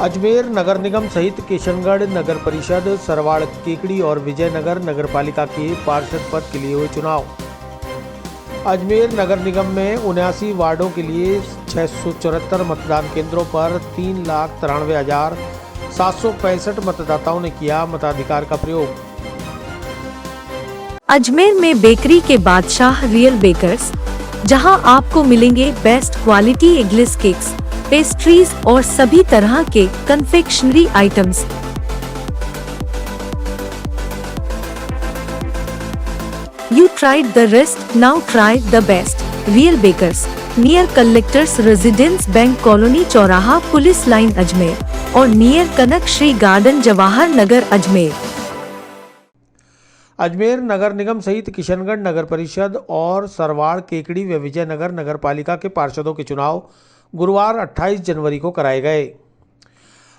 अजमेर नगर निगम सहित किशनगढ़ नगर परिषद, सरवाड़ केकड़ी और विजयनगर नगर पालिका के पार्षद पद के लिए हुए चुनाव। अजमेर नगर निगम में 79 वार्डों के लिए 674 मतदान केंद्रों पर 3,93,765 मतदाताओं ने किया मताधिकार का प्रयोग। अजमेर में बेकरी के बादशाह रियल बेकर्स, जहां आपको मिलेंगे best quality eggless cakes, pastries और सभी तरह के confectionery items. You tried the rest, now try the best. Real Bakers, near Collectors Residence Bank Colony चौराहा पुलिस लाइन अजमेर और नियर कनक श्री गार्डन जवाहर नगर अजमेर। अजमेर नगर निगम सहित किशनगढ़ नगर परिषद और सरवाड़ केकड़ी व विजयनगर नगर पालिका के पार्षदों के चुनाव गुरुवार 28 जनवरी को कराए गए।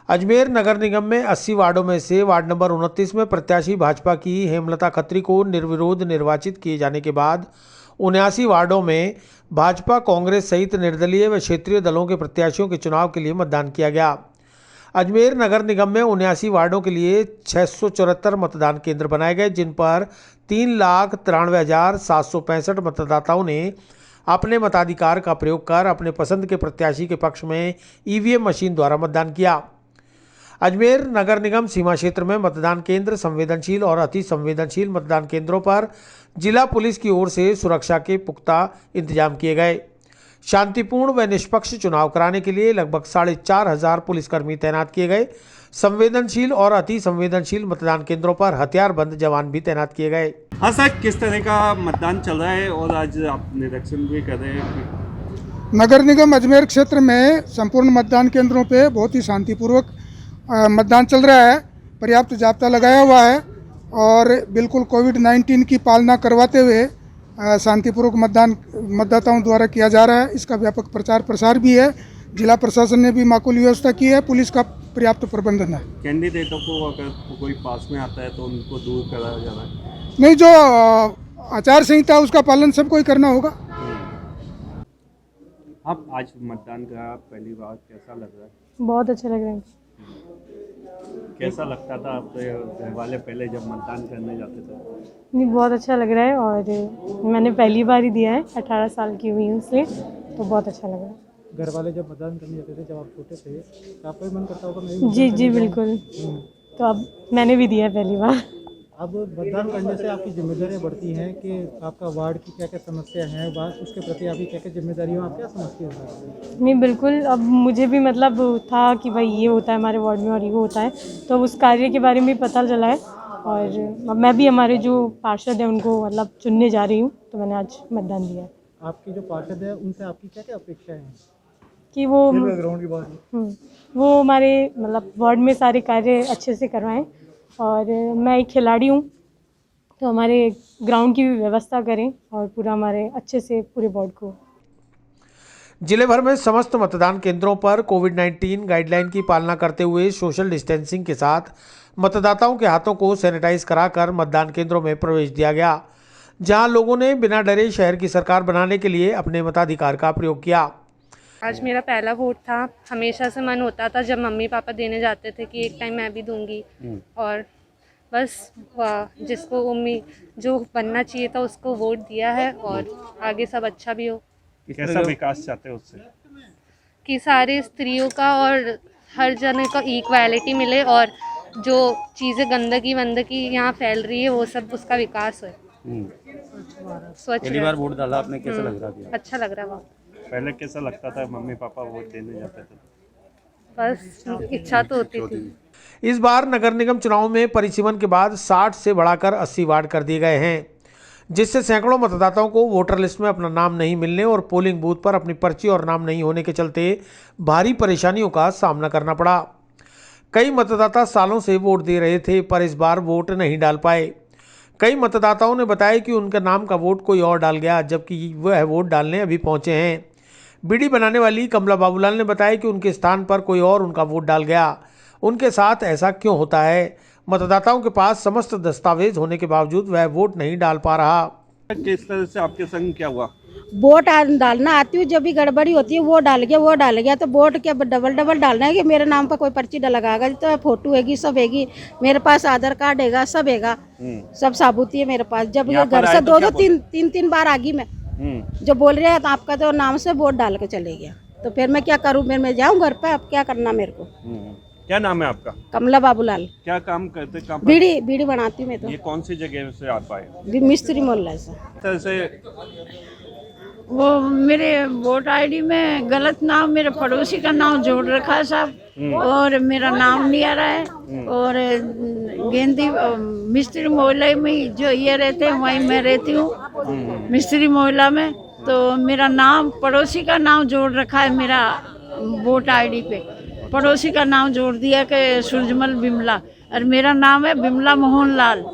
अजमेर नगर निगम में 80 वार्डों में से वार्ड नंबर 29 में प्रत्याशी भाजपा की हेमलता खत्री को निर्विरोध निर्वाचित किए जाने के बाद 79 वार्डों में भाजपा, कांग्रेस सहित निर्दलीय व क्षेत्रीय दलों के प्रत्याशियों के चुनाव के लिए मतदान किया गया। अजमेर नगर निगम में 79 वार्डों के लिए 674 मतदान केंद्र बनाए गए, जिन पर 3,93,765 मतदाताओं ने अपने मताधिकार का प्रयोग कर अपने पसंद के प्रत्याशी के पक्ष में ईवीएम मशीन द्वारा मतदान किया। अजमेर नगर निगम सीमा क्षेत्र में मतदान केंद्र, संवेदनशील और अति संवेदनशील मतदान केंद्रों पर जिला पुलिस की ओर से सुरक्षा के पुख्ता इंतजाम किए गए। शांतिपूर्ण व निष्पक्ष चुनाव कराने के लिए लगभग 4,500 पुलिसकर्मी तैनात किए गए। संवेदनशील और अति संवेदनशील मतदान केंद्रों पर हथियारबंद जवान भी तैनात किए गए। हाँ सर, किस तरह का मतदान चल रहा है और आज आप निरीक्षण भी कर रहे हैं? नगर निगम अजमेर क्षेत्र में संपूर्ण मतदान केंद्रों पे बहुत ही शांतिपूर्वक मतदान चल रहा है। पर्याप्त जाब्ता लगाया हुआ है और बिल्कुल कोविड-19 की पालना करवाते हुए शांतिपूर्वक मतदान मतदाताओं द्वारा किया जा रहा है। इसका व्यापक प्रचार प्रसार भी है। जिला प्रशासन ने भी माकूल व्यवस्था की है। पुलिस का पर्याप्त प्रबंधन है। कैंडिडेटों को अगर कोई पास में आता है तो उनको दूर कराया जा रहा है? नहीं, जो आचार संहिता उसका पालन सबको ही करना होगा। आप आज मतदान का पहली बार कैसा लग रहा है? बहुत अच्छा लग रहा है। कैसा लगता था आपके घर वाले पहले जब मतदान करने जाते थे? नहीं, बहुत अच्छा लग रहा है और मैंने पहली बार ही दिया है, 18 साल की हुई हूँ इसलिए, तो बहुत अच्छा लग रहा है। घर वाले जब मतदान करने जाते थे जब आप छोटे थे तो आपका भी मन करता होगा मैं भी जी जी बिल्कुल। तो अब मैंने भी दिया है पहली बार। अब मतदान करने से आपकी जिम्मेदारियां बढ़ती हैं कि आपका वार्ड की क्या क्या समस्या है, उसके प्रति आपकी क्या क्या जिम्मेदारी हो, आप क्या समझते हो? नहीं बिल्कुल, अब मुझे भी मतलब था कि भाई ये होता है हमारे वार्ड में और ये होता है, तो उस कार्य के बारे में भी पता चला है और अब मैं भी हमारे जो पार्षद हैं उनको मतलब चुनने जा रही हूँ, तो मैंने आज मतदान दिया है। आपके जो पार्षद है उनसे आपकी क्या क्या अपेक्षाएँ हैं कि वो बैकग्राउंड की बात वो हमारे मतलब वार्ड में सारे कार्य अच्छे से करवाएं और मैं एक खिलाड़ी हूँ तो हमारे ग्राउंड की भी व्यवस्था करें और पूरा हमारे अच्छे से पूरे वार्ड को। जिले भर में समस्त मतदान केंद्रों पर कोविड-19 गाइडलाइन की पालना करते हुए सोशल डिस्टेंसिंग के साथ मतदाताओं के हाथों को सैनिटाइज कराकर मतदान केंद्रों में प्रवेश दिया गया, जहां लोगों ने बिना डरे शहर की सरकार बनाने के लिए अपने मताधिकार का प्रयोग किया। आज मेरा पहला वोट था। हमेशा से मन होता था जब मम्मी पापा देने जाते थे कि एक टाइम मैं भी दूंगी, और बस जिसको उम्मीद जो बनना चाहिए था उसको वोट दिया है और आगे सब अच्छा भी हो। कैसा विकास चाहते हो उससे? कि सारे स्त्रियों का और हर जने को इक्वालिटी मिले और जो चीज़ें गंदगी यहाँ फैल रही है वो सब उसका विकास हो। स्वच्छ। पहली बार वोट डाला आपने, कैसा लग रहा था? अच्छा लग रहा है। पहले कैसा लगता था मम्मी पापा वोट देने जाते थे? बस इच्छा तो होती थी। इस बार नगर निगम चुनाव में परिसीमन के बाद 60 से बढ़ाकर 80 वार्ड कर दिए गए हैं, जिससे सैकड़ों मतदाताओं को वोटर लिस्ट में अपना नाम नहीं मिलने और पोलिंग बूथ पर अपनी पर्ची और नाम नहीं होने के चलते भारी परेशानियों का सामना करना पड़ा। कई मतदाता सालों से वोट दे रहे थे पर इस बार वोट नहीं डाल पाए। कई मतदाताओं ने बताया कि उनका नाम का वोट कोई और डाल गया, जबकि वह वोट डालने अभी पहुंचे हैं। बीडी बनाने वाली कमला बाबूलाल ने बताया कि उनके स्थान पर कोई और उनका वोट डाल गया। उनके साथ ऐसा क्यों होता है? मतदाताओं के पास समस्त दस्तावेज होने के बावजूद वह वोट नहीं डाल पा रहा। किस तरह से आपके संग क्या हुआ? वोट डालना आती हूँ, जब भी गड़बड़ी होती है वो डाल गया तो वोट क्या डबल डालना है कि मेरे नाम पर कोई पर्ची लगाएगा तो फोटो हैगी, सब हैगी, मेरे पास आधार कार्ड हैगा, सब हैगा, सब साबुती है मेरे पास। जब ये घर से दो तीन बार आ गई मैं, जो बोल रहे हैं तो आपका तो नाम से वोट डाल के चले गया, तो फिर मैं क्या करूँ, मैं जाऊँ घर पे, अब क्या करना मेरे को। क्या नाम है आपका? कमला बाबूलाल। क्या काम करते? काम बीड़ी बनाती हूँ मैं तो। ये कौन सी जगह से आप आए? मिस्त्री मोहल्ला से। से वो मेरे वोट आईडी में गलत नाम, मेरे पड़ोसी का नाम जोड़ रखा है साहब, और मेरा नाम नहीं आ रहा है, और गेंदी मिस्त्री मोहल्ला में जो ये रहते हैं वहीं मैं रहती हूँ मिस्त्री मोहल्ला में, तो मेरा नाम पड़ोसी का नाम जोड़ रखा है मेरा वोट आईडी पे, पड़ोसी का नाम जोड़ दिया कि सूरजमल बिमला, और मेरा नाम है बिमला मोहन लाल,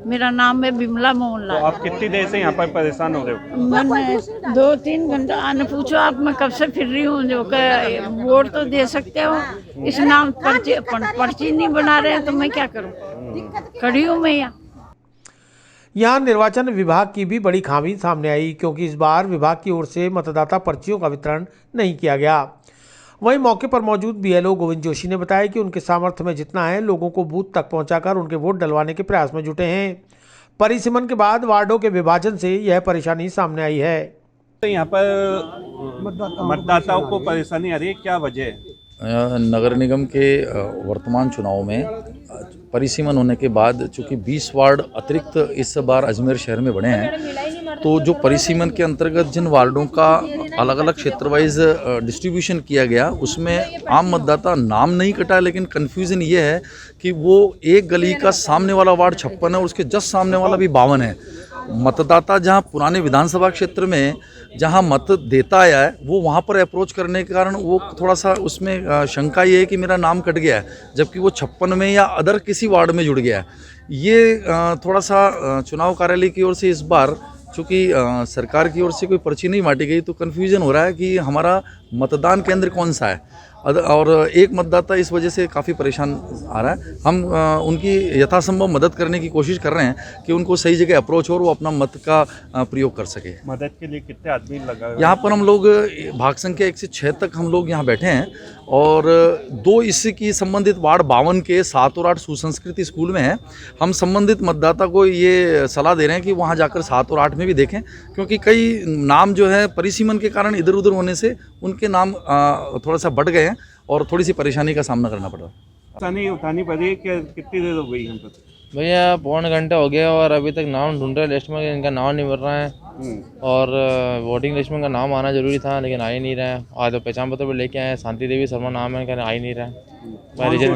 मेरा नाम है बिमला मोहन लाल। तो आप कितनी देर से यहाँ पर परेशान हो रहे हो? मैंने 2-3 घंटा आने पूछो आप, मैं कब से फिर रही हूँ, जो वोट तो दे सकते हो, इस नाम पर्ची नहीं बना रहे हैं तो मैं क्या करूँ, खड़ी हूँ मैं यहाँ। यहाँ निर्वाचन विभाग की भी बड़ी खामी सामने आई, क्योंकि इस बार विभाग की ओर से मतदाता पर्चियों का वितरण नहीं किया गया। वहीं मौके पर मौजूद बीएलओ गोविंद जोशी ने बताया कि उनके सामर्थ्य में जितना है लोगों को बूथ तक पहुंचाकर उनके वोट डलवाने के प्रयास में जुटे हैं। परिसीमन के बाद वार्डों के विभाजन से यह परेशानी सामने आई है। तो यहाँ पर मतदाताओं को परेशानी आ रही है, क्या वजह है? नगर निगम के वर्तमान चुनाव में परिसीमन होने के बाद चूँकि 20 वार्ड अतिरिक्त इस बार अजमेर शहर में बने हैं, तो जो परिसीमन के अंतर्गत जिन वार्डों का अलग अलग क्षेत्र वाइज डिस्ट्रीब्यूशन किया गया, उसमें आम मतदाता नाम नहीं कटा, लेकिन कन्फ्यूज़न ये है कि वो एक गली का सामने वाला वार्ड 56 है और उसके जस्ट सामने वाला भी 52 है। मतदाता जहां पुराने विधानसभा क्षेत्र में जहां मत देता आया है, वो वहां पर अप्रोच करने के कारण वो थोड़ा सा उसमें शंका ये है कि मेरा नाम कट गया है, जबकि वो 56 में या अदर किसी वार्ड में जुड़ गया है। ये थोड़ा सा चुनाव कार्यालय की ओर से इस बार चूँकि सरकार की ओर से कोई पर्ची नहीं बांटी गई, तो कन्फ्यूज़न हो रहा है कि हमारा मतदान केंद्र कौन सा है, और एक मतदाता इस वजह से काफ़ी परेशान आ रहा है। हम उनकी यथासंभव मदद करने की कोशिश कर रहे हैं कि उनको सही जगह अप्रोच हो और वो अपना मत का प्रयोग कर सके। मदद के लिए कितने आदमी लगा? यहाँ पर हम लोग भाग संख्या 1 से 6 तक हम लोग यहाँ बैठे हैं, और 2 इसकी संबंधित वार्ड 52 के 7 और 8 सुसंस्कृति स्कूल में हैं। हम संबंधित मतदाता को ये सलाह दे रहे हैं कि वहाँ जाकर 7 और 8 में भी देखें, क्योंकि कई नाम जो है परिसीमन के कारण इधर उधर होने से उनके नाम थोड़ा सा बढ़ गए हैं और थोड़ी सी परेशानी का सामना करना पड़ रहा है। उठानी पड़ी है कि कितनी देर हो गई यहाँ पर? भैया 1.25 घंटा हो गया और अभी तक नाम ढूंढ रहे हैं, लिस्ट में इनका नाम नहीं मिल रहा है, और वोटिंग लिस्ट में इनका नाम आना जरूरी था लेकिन आ ही नहीं रहा है। आज तो पहचान पत्र पर लेके आए, शांति देवी शर्मा नाम है, इनका आ ही नहीं रहा है।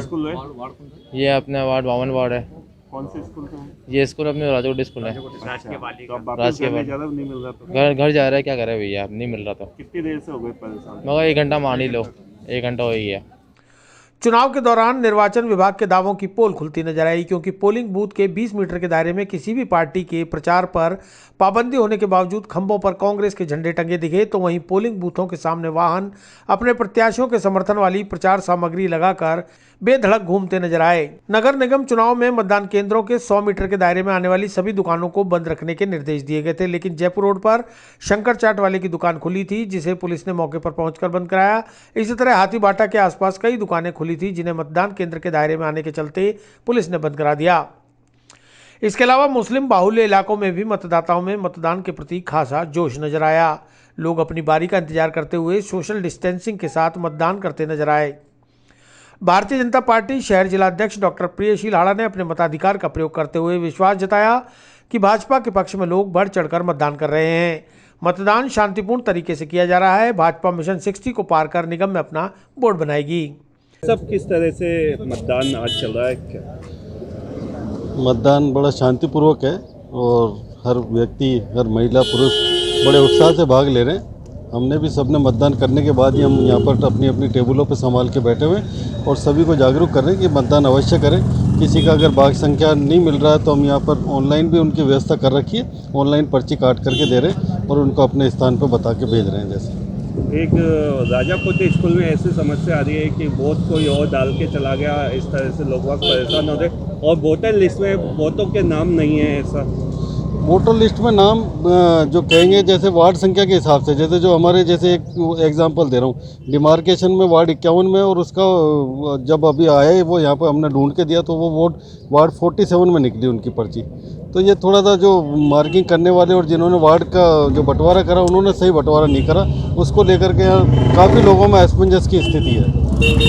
स्कूल है ये अपने वार्ड 52 वार्ड है। कौन से स्कूल का? ये स्कूल अपने राजकोट स्कूल है। घर जा रहा है, क्या करे भैया, नहीं मिल रहा था। कितनी देर से हो गई परेशान? मगर 1 घंटा मान ही लो, 1 घंटा हो ही गया। चुनाव के दौरान निर्वाचन विभाग के दावों की पोल खुलती नजर आई, क्योंकि पोलिंग बूथ के 20 मीटर के दायरे में किसी भी पार्टी के प्रचार पर पाबंदी होने के बावजूद खंभों पर कांग्रेस के झंडे टंगे दिखे, तो वहीं पोलिंग बूथों के सामने वाहन अपने प्रत्याशियों के समर्थन वाली प्रचार सामग्री लगाकर बेधड़क घूमते नजर आए। नगर निगम चुनाव में मतदान केंद्रों के 100 मीटर के दायरे में आने वाली सभी दुकानों को बंद रखने के निर्देश दिए गए थे, लेकिन जयपुर रोड पर शंकर चाट वाले की दुकान खुली थी, जिसे पुलिस ने मौके पर पहुंचकर बंद कराया। इसी तरह हाथीबाटा के आसपास कई दुकानें खुली थी, जिन्हें मतदान केंद्र के दायरे में आने के चलते पुलिस ने बंद करा दिया। इसके अलावा मुस्लिम बाहुल्य इलाकों में भी मतदाताओं में मतदान के प्रति खासा जोश नजर आया। लोग अपनी बारी का इंतजार करते हुए सोशल डिस्टेंसिंग के साथ मतदान करते नजर आए। भारतीय जनता पार्टी शहर जिलाध्यक्ष डॉक्टर प्रियशील हाड़ा ने अपने मताधिकार का प्रयोग करते हुए विश्वास जताया कि भाजपा के पक्ष में लोग बढ़ चढ़कर मतदान कर रहे हैं। मतदान शांतिपूर्ण तरीके से किया जा रहा है। भाजपा मिशन 60 को पार कर निगम में अपना बोर्ड बनाएगी। सब किस तरह से मतदान आज चल रहा है? क्या मतदान बड़ा शांतिपूर्वक है और हर व्यक्ति, हर महिला, पुरुष बड़े उत्साह से भाग ले रहे हैं। हमने भी सबने मतदान करने के बाद ही हम यहाँ पर अपनी अपनी टेबलों पर संभाल के बैठे हुए और सभी को जागरूक कर रहे हैं कि मतदान अवश्य करें। किसी का अगर भाग संख्या नहीं मिल रहा है तो हम यहाँ पर ऑनलाइन भी उनकी व्यवस्था कर रखी है, ऑनलाइन पर्ची काट करके दे रहे हैं और उनको अपने स्थान पर बता के भेज रहे हैं। जैसे एक राजाकोट स्कूल में ऐसी समस्या आ रही है कि वोट कोई और डाल के चला गया, इस तरह से लोग बहुत परेशान हो रहे और वोटर लिस्ट में वोटों के नाम नहीं है। ऐसा वोटर लिस्ट में नाम जो कहेंगे जैसे वार्ड संख्या के हिसाब से, जैसे जो हमारे जैसे एक एग्जांपल दे रहा हूँ, डिमार्केशन में वार्ड 51 में, और उसका जब अभी आए वो यहाँ पर हमने ढूंढ के दिया तो वो वार्ड 47 में निकली उनकी पर्ची। तो ये थोड़ा सा जो मार्किंग करने वाले और जिन्होंने वार्ड का जो बंटवारा करा उन्होंने सही बंटवारा नहीं करा, उसको लेकर के यहाँ काफ़ी लोगों में असमंजस की स्थिति है।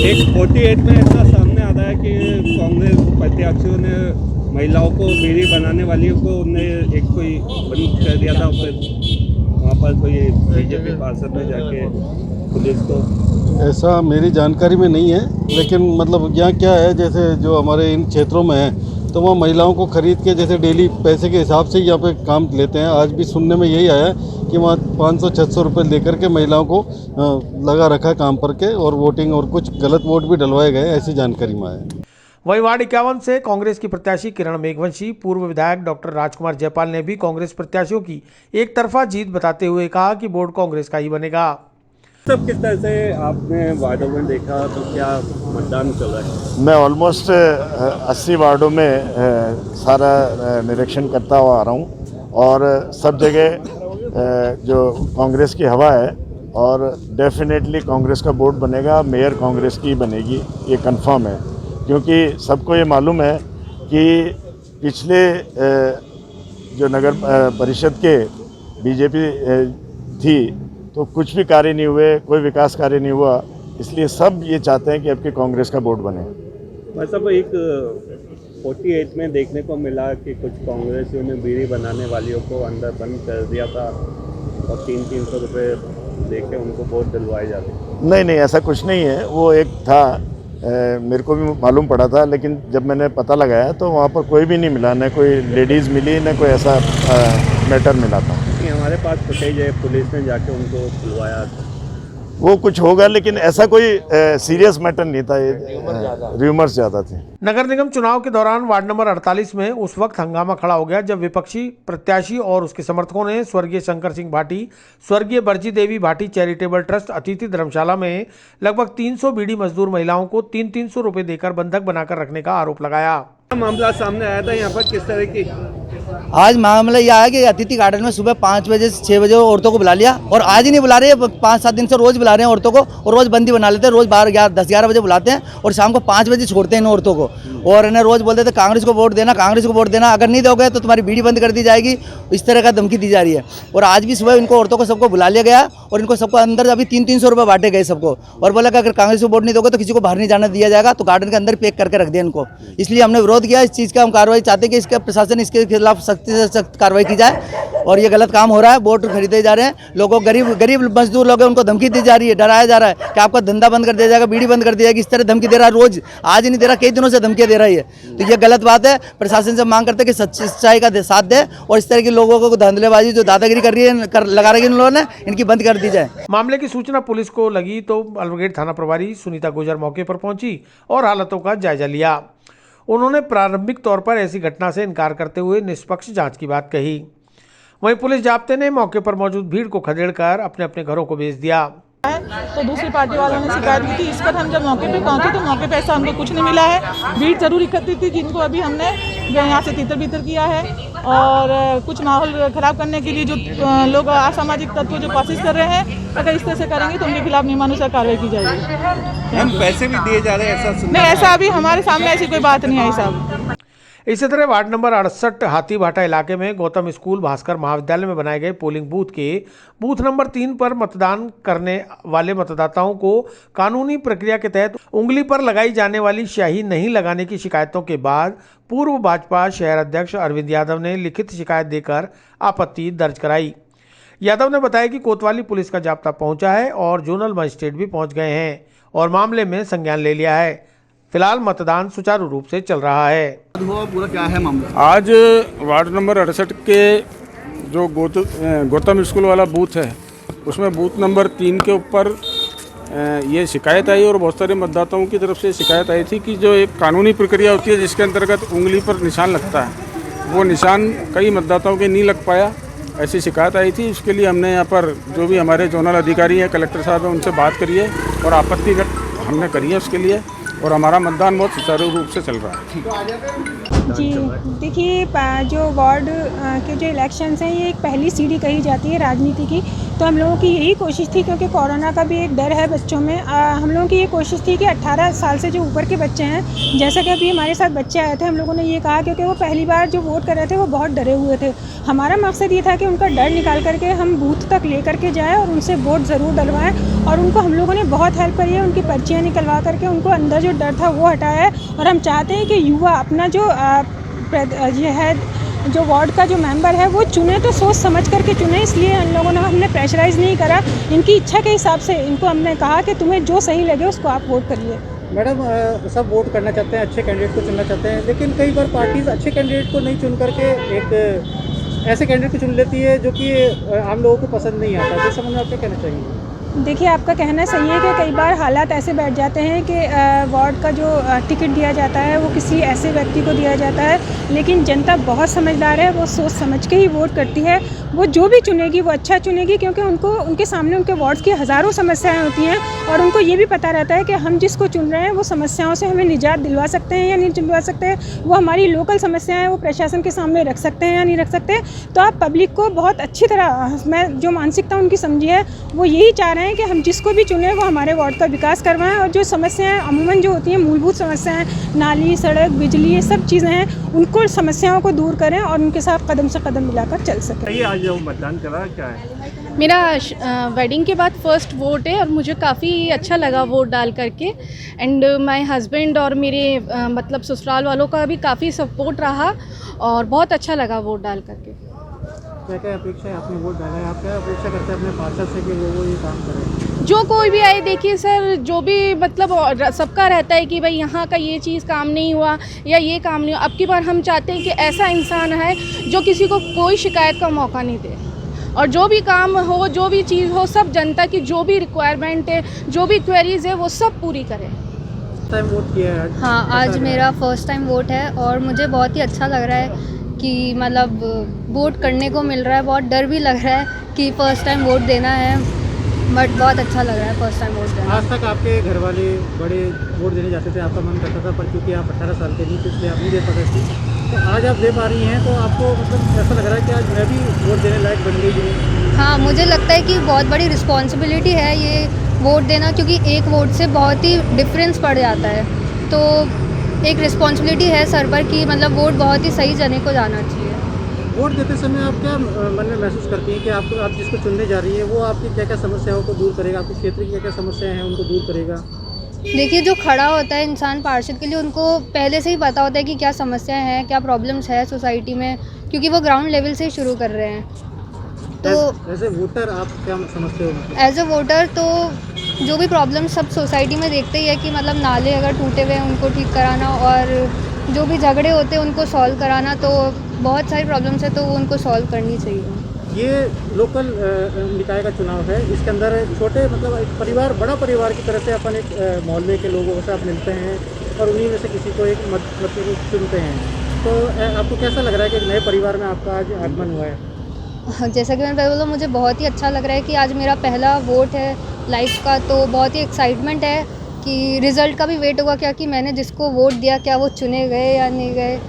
एक 48 में ऐसा सामने आता है कि कांग्रेस प्रत्याशियों ने महिलाओं को बीड़ी बनाने वालियों को उन्हें एक कोई बंद कर दिया था, फिर वहाँ पर कोई बीजेपी पार्षद ने जाके पुलिस को। ऐसा मेरी जानकारी में नहीं है, लेकिन मतलब यहाँ क्या है, जैसे जो हमारे इन क्षेत्रों में है तो वहाँ महिलाओं को खरीद के जैसे डेली पैसे के हिसाब से यहाँ पे काम लेते हैं। आज भी सुनने में यही आया कि वहाँ 500-600 रुपये लेकर के महिलाओं को लगा रखा है काम पर के, और वोटिंग और कुछ गलत वोट भी डलवाए गए, ऐसी जानकारी में आया। वहीं वार्ड 51 से कांग्रेस की प्रत्याशी किरण मेघवंशी, पूर्व विधायक डॉक्टर राजकुमार जयपाल ने भी कांग्रेस प्रत्याशियों की एक तरफा जीत बताते हुए कहा कि बोर्ड कांग्रेस का ही बनेगा। सब किस तरह से आपने वार्डों में देखा, तो क्या मतदान चल रहा है? मैं ऑलमोस्ट 80 वार्डों में सारा निरीक्षण करता हुआ आ रहा हूँ, और सब जगह जो कांग्रेस की हवा है, और डेफिनेटली कांग्रेस का बोर्ड बनेगा, मेयर कांग्रेस की बनेगी, ये कंफर्म है। क्योंकि सबको ये मालूम है कि पिछले जो नगर परिषद के बीजेपी थी तो कुछ भी कार्य नहीं हुए, कोई विकास कार्य नहीं हुआ, इसलिए सब ये चाहते हैं कि अब की कांग्रेस का बोर्ड बने। मतलब एक 48 में देखने को मिला कि कुछ कांग्रेसियों ने बीड़ी बनाने वालियों को अंदर बंद कर दिया था और 300-300 रुपये देके उनको वोट दिलवाए जाते। नहीं, ऐसा कुछ नहीं है। वो एक था, मेरे को भी मालूम पड़ा था, लेकिन जब मैंने पता लगाया तो वहाँ पर कोई भी नहीं मिला, न कोई लेडीज़ मिली, न कोई ऐसा मैटर मिला था। हमारे पास फुटेज है, पुलिस ने जाके उनको बुलवाया था। वो कुछ होगा, लेकिन ऐसा कोई सीरियस मैटर नहीं था, र्यूमर्स ज़्यादा थे। नगर निगम चुनाव के दौरान वार्ड नंबर 48 में उस वक्त हंगामा खड़ा हो गया जब विपक्षी प्रत्याशी और उसके समर्थकों ने स्वर्गीय शंकर सिंह भाटी, स्वर्गीय बरजी देवी भाटी चैरिटेबल ट्रस्ट अतिथि धर्मशाला में लगभग 300 बीड़ी मजदूर महिलाओं को 300 रुपये देकर बंधक बनाकर रखने का आरोप लगाया। मामला सामने आया था यहाँ पर किस तरह की? आज मामला यह आया कि अतिथि गार्डन में सुबह 5 बजे से 6 बजे औरतों को बुला लिया, और आज ही नहीं बुला रहे, 5-7 दिन से रोज बुला रहे हैं औरतों को, और रोज बंदी बना लेते हैं। रोज 10-11 बजे बुलाते हैं और शाम को 5 बजे छोड़ते हैं इन औरतों को, और इन्हें रोज बोलते थे कांग्रेस को वोट देना, कांग्रेस को वोट देना, अगर नहीं दोगे तो तुम्हारी बीड़ी बंद कर दी जाएगी। इस तरह का धमकी दी जा रही है। और आज भी सुबह इनको औरतों को सबको बुला लिया गया और इनको सबको अंदर अभी 300-300 रुपये बांटे गए सबको, और बोला कि अगर कांग्रेस को वोट नहीं दोगे तो किसी को बाहर नहीं जाने दिया जाएगा, तो गार्डन के अंदर पैक करके रख दिया इनको। इसलिए हमने विरोध किया इस चीज़ का। हम कार्रवाई चाहते हैं कि इसका प्रशासन इसके खिलाफ सख्त से सख्त कार्रवाई की जाए, और ये गलत काम हो रहा है। वोट खरीदे जा रहे हैं, लोगों गरीब मजदूर लोग हैं, उनको धमकी दी जा रही है, डराया जा रहा है कि आपका धंधा बंद कर दिया जाएगा, बीड़ी बंद कर दिया जाएगी। इस तरह धमकी दे रहा है रोज, आज ही नहीं दे रहा, कई दिनों से धमकी दे रही है। तो ये गलत बात है। प्रशासन से मांग करते हैं कि सच्चाई का साथ दे, और इस तरह के लोगों को धांधलेबाजी जो दादागिरी कर रही है, लगा रही है इन लोगों ने, इनकी बंद कर दी जाए। मामले की सूचना पुलिस को लगी तो अलवगेट थाना प्रभारी सुनीता गुजर मौके पर पहुंची और हालातों का जायजा लिया। उन्होंने प्रारंभिक तौर पर ऐसी घटना से इनकार करते हुए निष्पक्ष जांच की बात कही। वहीं पुलिस जाब्ते ने मौके पर मौजूद भीड़ को खदेड़कर अपने अपने घरों को भेज दिया। तो दूसरी पार्टी वालों ने शिकायत की थी। इस पर हम जब मौके पे पहुंचे तो मौके पे ऐसा हमको कुछ नहीं मिला है। भीड़ जरूर इकट्ठी थी, जिनको अभी हमने यहाँ से तितर बितर किया है, और कुछ माहौल खराब करने के लिए जो लोग असामाजिक तत्व जो कोशिश कर रहे हैं, अगर इस तरह से करेंगे तो उनके खिलाफ नियमानुसार कार्रवाई की जाएगी। हम पैसे भी दिए जा रहे हैं ऐसा? नहीं, ऐसा अभी हमारे सामने ऐसी कोई बात नहीं आई साहब। इसी तरह वार्ड नंबर 68 हाथीभाटा इलाके में गौतम स्कूल भास्कर महाविद्यालय में बनाए गए पोलिंग बूथ के बूथ नंबर 3 पर मतदान करने वाले मतदाताओं को कानूनी प्रक्रिया के तहत उंगली पर लगाई जाने वाली स्याही नहीं लगाने की शिकायतों के बाद पूर्व भाजपा शहर अध्यक्ष अरविंद यादव ने लिखित शिकायत देकर आपत्ति दर्ज कराई। यादव ने बताया कि कोतवाली पुलिस का जाब्ता पहुंचा है और जोनल मजिस्ट्रेट भी पहुंच गए हैं और मामले में संज्ञान ले लिया है। फिलहाल मतदान सुचारू रूप से चल रहा है। पूरा क्या है मामला? आज वार्ड नंबर 68 के जो गौतम स्कूल वाला बूथ है, उसमें बूथ नंबर 3 के ऊपर ये शिकायत आई और बहुत सारे मतदाताओं की तरफ से शिकायत आई थी कि जो एक कानूनी प्रक्रिया होती है जिसके अंतर्गत उंगली पर निशान लगता है, वो निशान कई मतदाताओं के नहीं लग पाया, ऐसी शिकायत आई थी। इसके लिए हमने यहाँ पर जो भी हमारे जोनल अधिकारी हैं, कलेक्टर साहब हैं, उनसे बात करी है और आपत्ति व्यक्त हमने करी है उसके लिए, और हमारा मतदान बहुत सुचारू रूप से चल रहा है। मतदान चल रहा है? देखिए जो वार्ड के जो इलेक्शंस हैं ये एक पहली सीढ़ी कही जाती है राजनीति की। तो हम लोगों की यही कोशिश थी, क्योंकि कोरोना का भी एक डर है बच्चों में, हम लोगों की ये कोशिश थी कि 18 साल से जो ऊपर के बच्चे हैं, जैसा कि अभी हमारे साथ बच्चे आए थे, हम लोगों ने ये कहा क्योंकि वो पहली बार जो वोट कर रहे थे वो बहुत डरे हुए थे। हमारा मकसद ये था कि उनका डर निकाल करके हम बूथ तक ले करके जाएँ और उनसे वोट ज़रूर डलवाएँ। और उनको हम लोगों ने बहुत हेल्प करी है, उनकी पर्चियाँ निकलवा करके उनको अंदर जो डर था वो हटाया है। और हम चाहते हैं कि युवा अपना जो ये है जो वार्ड का जो मेंबर है वो चुने तो सोच समझ करके चुने, इसलिए इन लोगों ने हमने प्रेशराइज़ नहीं करा। इनकी इच्छा के हिसाब से इनको हमने कहा कि तुम्हें जो सही लगे उसको आप वोट करिए। मैडम सब वोट करना चाहते हैं, अच्छे कैंडिडेट को चुनना चाहते हैं, लेकिन कई बार पार्टीज अच्छे कैंडिडेट को नहीं चुन करके एक ऐसे कैंडिडेट को चुन लेती है जो कि आम लोगों को पसंद नहीं आता। तो इस संबंध में आप क्या कहना चाहिए? देखिए, आपका कहना सही है कि कई बार हालात ऐसे बैठ जाते हैं कि वार्ड का जो टिकट दिया जाता है वो किसी ऐसे व्यक्ति को दिया जाता है, लेकिन जनता बहुत समझदार है, वो सोच समझ के ही वोट करती है। वो जो भी चुनेगी वो अच्छा चुनेगी, क्योंकि उनके सामने उनके वार्ड्स की हज़ारों समस्याएं होती हैं और उनको ये भी पता रहता है कि हम जिसको चुन रहे हैं वो समस्याओं से हमें निजात दिलवा सकते हैं या नहीं दिलवा सकते, वो हमारी लोकल समस्याएं वो प्रशासन के सामने रख सकते हैं या नहीं रख सकते। तो आप पब्लिक को बहुत अच्छी तरह, मैं जो मानसिकता उनकी समझी है वो यही चाह रहे हैं कि हम जिसको भी चुने वो हमारे वार्ड का विकास करवाएं। और जो समस्याएं अमूमन जो होती हैं, मूलभूत समस्याएं, नाली, सड़क, बिजली, ये सब चीज़ें हैं, उनको समस्याओं को दूर करें और उनके साथ कदम से कदम मिलाकर चल सकें। आज जो मतदान करा क्या है? मेरा वेडिंग के बाद फर्स्ट वोट है और मुझे काफ़ी अच्छा लगा वोट डाल करके। एंड माय हस्बैंड और मेरे मतलब ससुराल वालों का भी काफ़ी सपोर्ट रहा और बहुत अच्छा लगा वोट डाल करके। क्या क्या अपेक्षा है? आपने वोट डाला है, आप क्या अपेक्षा करते हैं अपने पार्षद से कि वो ये काम करें? जो कोई भी आए, देखिए सर, जो भी मतलब सबका रहता है कि भाई यहाँ का ये चीज़ काम नहीं हुआ या ये काम नहीं हुआ। अब की बार हम चाहते हैं कि ऐसा इंसान है जो किसी को कोई शिकायत का मौका नहीं दे, और जो भी काम हो, जो भी चीज़ हो, सब जनता की जो भी रिक्वायरमेंट है, जो भी क्वेरीज है, वो सब पूरी करें। टाइम वोट किया है? हाँ, आज मेरा फर्स्ट टाइम वोट है और मुझे बहुत ही अच्छा लग रहा है कि मतलब वोट करने को मिल रहा है। बहुत डर भी लग रहा है कि फ़र्स्ट टाइम वोट देना है, बट बहुत अच्छा लग रहा है फर्स्ट टाइम वोट देना। आज तक आपके घर वाले बड़े वोट देने जाते थे, आपका मन करता था, पर क्योंकि आप 18 साल के नहीं थे इसलिए आप नहीं दे पाते थे, तो आज आप दे पा रही हैं, तो आपको मतलब ऐसा लग रहा है कि आज मैं भी वोट देने लायक बन गई हूँ? हाँ, मुझे लगता है कि बहुत बड़ी रिस्पॉन्सिबिलिटी है ये वोट देना, क्योंकि एक वोट से बहुत ही डिफरेंस पड़ जाता है। तो एक रिस्पॉन्सिबिलिटी है सर पर कि मतलब वोट बहुत ही सही जने को जाना चाहिए। वोट देते समय आप क्या मन में महसूस करती हैं कि आप जिसको चुनने जा रही है वो आपकी क्या क्या समस्याओं को दूर करेगा, आपके क्षेत्र की क्या क्या समस्याएं हैं उनको दूर करेगा? देखिए, जो खड़ा होता है इंसान पार्षद के लिए, उनको पहले से ही पता होता है कि क्या समस्याएं हैं, क्या प्रॉब्लम्स है सोसाइटी में, क्योंकि वो ग्राउंड लेवल से ही शुरू कर रहे हैं। तो एज ए वोटर आप क्या समझते हो? एज ए वोटर तो जो भी प्रॉब्लम सब सोसाइटी में देखते ही है कि मतलब नाले अगर टूटे हुए हैं उनको ठीक कराना, और जो भी झगड़े होते हैं उनको सॉल्व कराना, तो बहुत सारी प्रॉब्लम्स है तो वो उनको सॉल्व करनी चाहिए। ये लोकल निकाय का चुनाव है, इसके अंदर छोटे मतलब एक परिवार, बड़ा परिवार की तरह से अपन एक मोहल्ले के लोगों से आप मिलते हैं और उन्हीं में से किसी को एक मत चुनते हैं। तो आपको कैसा लग रहा है कि एक नए परिवार में आपका आज आगमन हुआ है? जैसा कि मैंने पहले बोला, मुझे बहुत ही अच्छा लग रहा है कि आज मेरा पहला वोट है लाइफ का, तो बहुत ही एक्साइटमेंट है कि रिज़ल्ट का भी वेट होगा क्या कि मैंने जिसको वोट दिया क्या वो चुने गए या नहीं गए,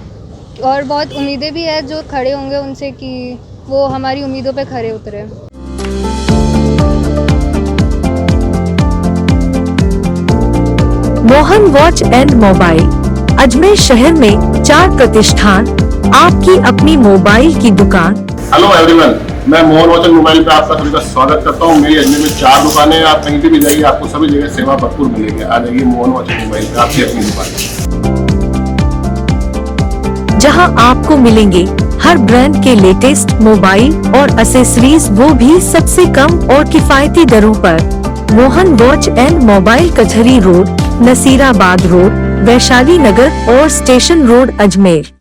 और बहुत उम्मीदें भी है जो खड़े होंगे उनसे कि वो हमारी उम्मीदों पे खरे उतरे। Mohan watch and mobile, Ajmer शहर में 4 प्रतिष्ठान, आपकी अपनी मोबाइल की दुकान। हेलो एवरीवन, मैं मोहन वॉच एंड मोबाइल पे आपका सभी का स्वागत करता हूँ। मेरी अजमेर में 4 दुकानें हैं, आप कहीं पे भी जाइए आपको सभी जगह सेवा भरपूर मिलेगी। आ जाइए मोहन वॉच एंड मोबाइल पे, आपकी अपनी दुकान, जहां आपको मिलेंगे हर ब्रांड के लेटेस्ट मोबाइल और एक्सेसरीज, वो भी सबसे कम और किफायती दरों पर। मोहन वॉच एंड मोबाइल, कचहरी रोड, नसीराबाद रोड, वैशाली नगर और स्टेशन रोड, अजमेर।